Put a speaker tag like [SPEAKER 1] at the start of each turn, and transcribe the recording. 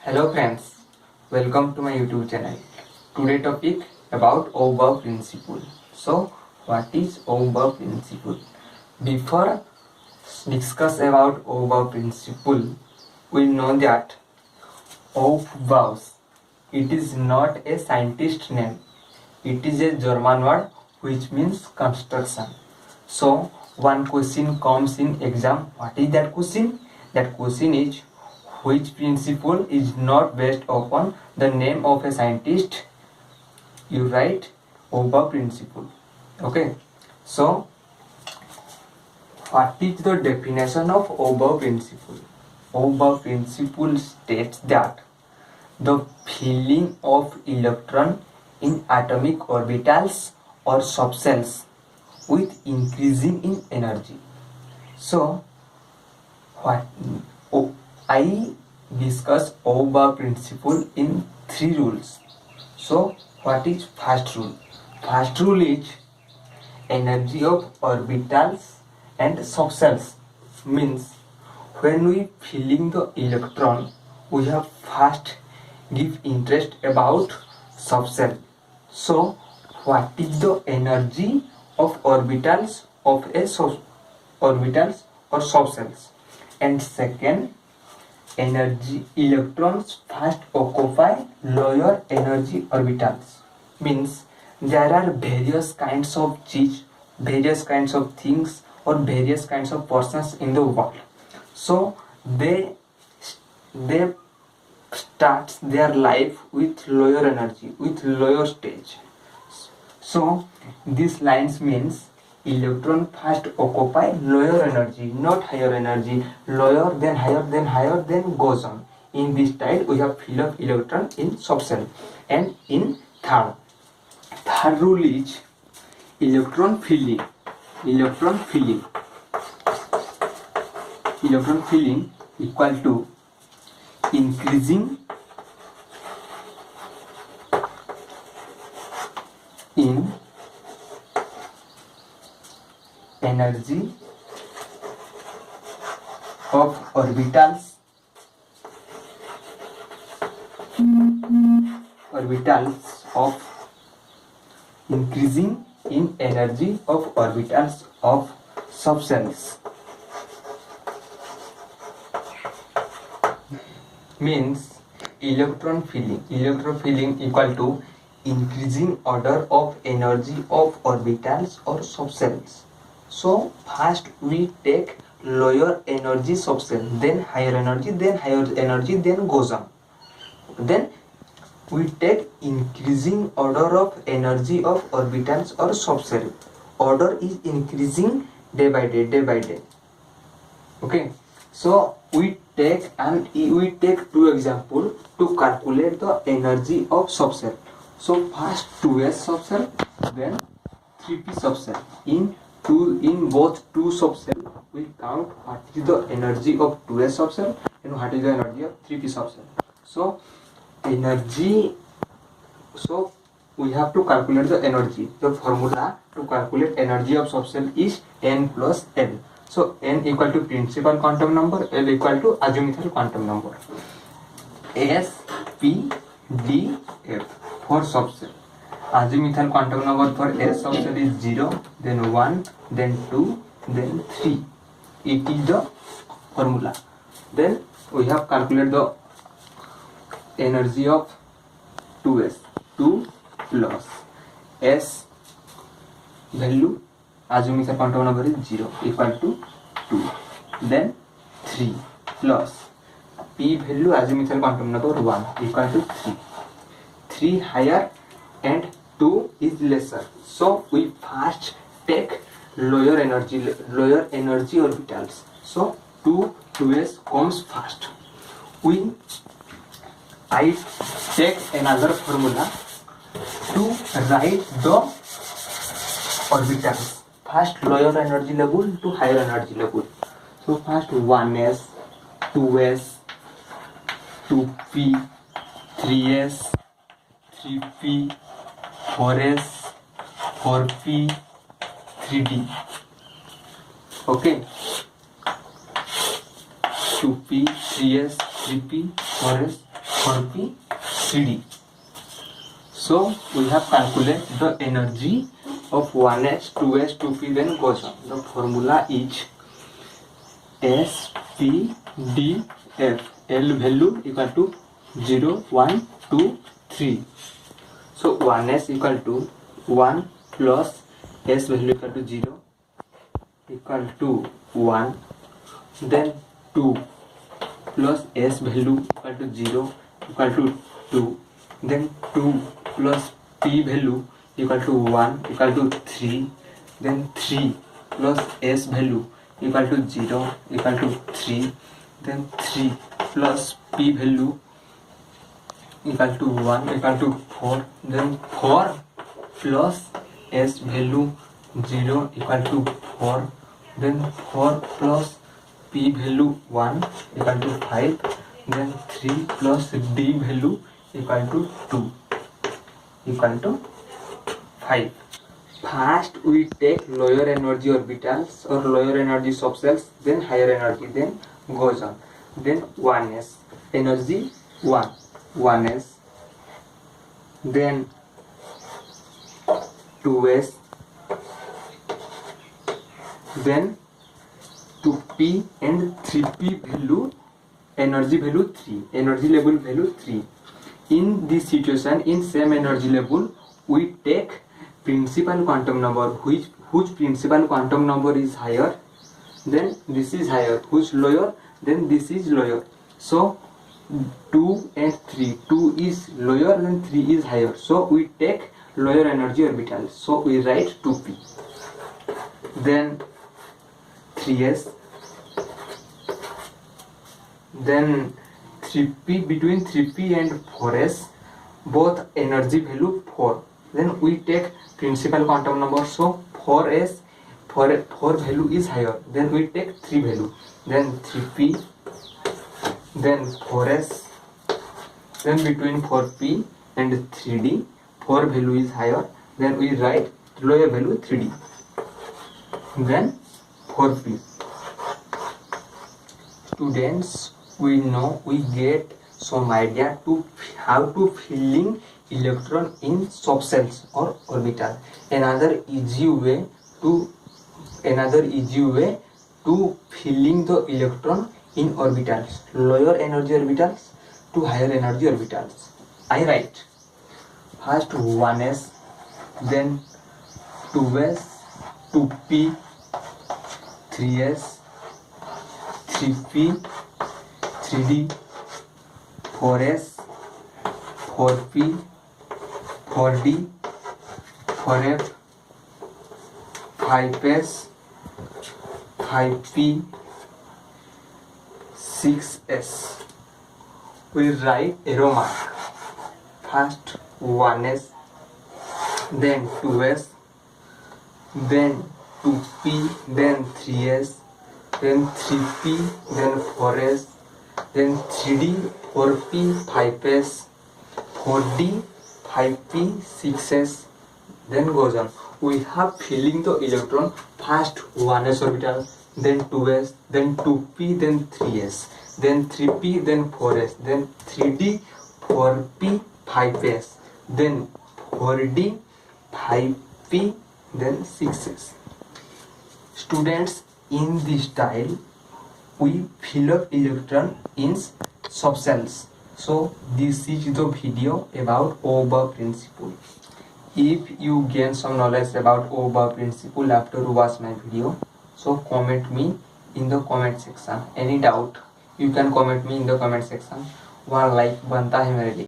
[SPEAKER 1] Hello friends, welcome to my YouTube channel. Today topic about Auber principle. So what is Auber principle? Before discuss about Auber principle, we know that Aufbau, it is not a scientist name. It is a German word which means construction. So one question comes in exam. What is that question? That question is which principle is not based upon the name of a scientist. You write Auber principle. Okay. So what is the definition of Auber principle? Auber principle states that the filling of electron in atomic orbitals or subcells with increasing in energy. So what I discuss Auber principle in 3 rules. So what is first rule? First rule is energy of orbitals and subcells, means when we filling the electron, we have first give interest about subcell. So what is the energy of orbitals of a orbitals or subcells? And second, energy electrons first occupy lower energy orbitals, means there are various kinds of cheese, various kinds of things or various kinds of persons in the world. So they start their life with lower energy, with lower stage. So these lines means electron first occupy lower energy, not higher energy. Lower, then higher, then goes on. In this style, we have fill of electron in subcell. And in third rule is electron filling. Electron filling equal to increasing in energy of orbitals of increasing in energy of orbitals of subcells, means electron filling equal to increasing order of energy of orbitals or subcells. So first we take lower energy subcell, then higher energy, then goes on. Then we take increasing order of energy of orbitals or subcell. Order is increasing day by day. Okay. So we take two examples to calculate the energy of subcell. So first 2s subcell, then 3p subcell. In both two subcell, we count what is the energy of 2s subcell and what is the energy of 3p subcell. So we have to calculate the energy. The formula to calculate energy of subcell is n plus L. So n equal to principal quantum number, L equal to azimuthal quantum number. S, P, D, F for subcell. Azimuthal quantum number for S subcell is 0, then 1, then 2, then 3. It is the formula. Then we have calculated the energy of 2s. 2 plus S value, azimuthal quantum number is 0, equal to 2. Then 3 plus P value, azimuthal quantum number 1, equal to 3. 3 higher and 2 is lesser. So we first take lower energy orbitals. So 2s comes first. I take another formula to write the orbitals. First lower energy level to higher energy level. So first 1s, 2s, 2p, 3s, 3p, 4s, 4p, 3d. Okay. 2p, 3s, 3p, 4s, 4p3d. So we have calculated the energy of 1s, 2s, 2p, then goes on. The formula is SPDF. L value equal to 0, 1, 2, 3. So 1s equal to 1 plus s value equal to 0 equal to 1. Then 2 plus s value equal to 0 equal to 2. Then 2 plus p value equal to 1 equal to 3. Then 3 plus s value equal to 0 equal to 3. Then 3 plus p value equal to 1 equal to 4. Then 4 plus s value 0 equal to 4. Then 4 plus p value 1 equal to 5. Then 3 plus d value equal to 2 equal to 5. First we take lower energy orbitals or lower energy subcells, then higher energy, then goes on. Then 1s energy 1s, then 2s, then 2p and 3p value, energy value 3, energy level value 3. In this situation, in same energy level, we take principal quantum number, which principal quantum number is higher, then this is higher, which lower, then this is lower. So 2 and 3, 2 is lower than 3 is higher, so we take lower energy orbital, so we write 2p. Then 3s, then 3p, between 3p and 4s, both energy value 4. Then we take principal quantum number, so 4s, 4 value is higher, then we take 3 value. Then 3p, then 4s, then between 4p and 3d, 4 value is higher, then we write lower value 3d. Then 4p. Students, we know, we get some idea to how to filling electron in subcells or orbital. Another easy way to filling the electron in orbitals, lower energy orbitals to higher energy orbitals. I write first 1s, then 2s, 2p, 3s, 3p, 3d, 4s, 4p, 4d, 4f, 5s, 5p, 6s. We write arrow mark. First 1s, then 2s, then 2p, then 3s, then 3p, then 4s, then 3d, 4p, 5s, 4d, 5p, 6s, then goes on. We have filling the electron first 1s orbital, then 2s, then 2p, then 3s, then 3p, then 4s, then 3d, 4p, 5s, then 4d, 5p, then 6s. Students, in this style we fill up electron in subcells. So this is the video about Auber principle. If you gain some knowledge about Auber principle after you watch my video, so comment me in the comment section. Any doubt you can comment me in the comment section. 1 like बनता है मेरे लिए.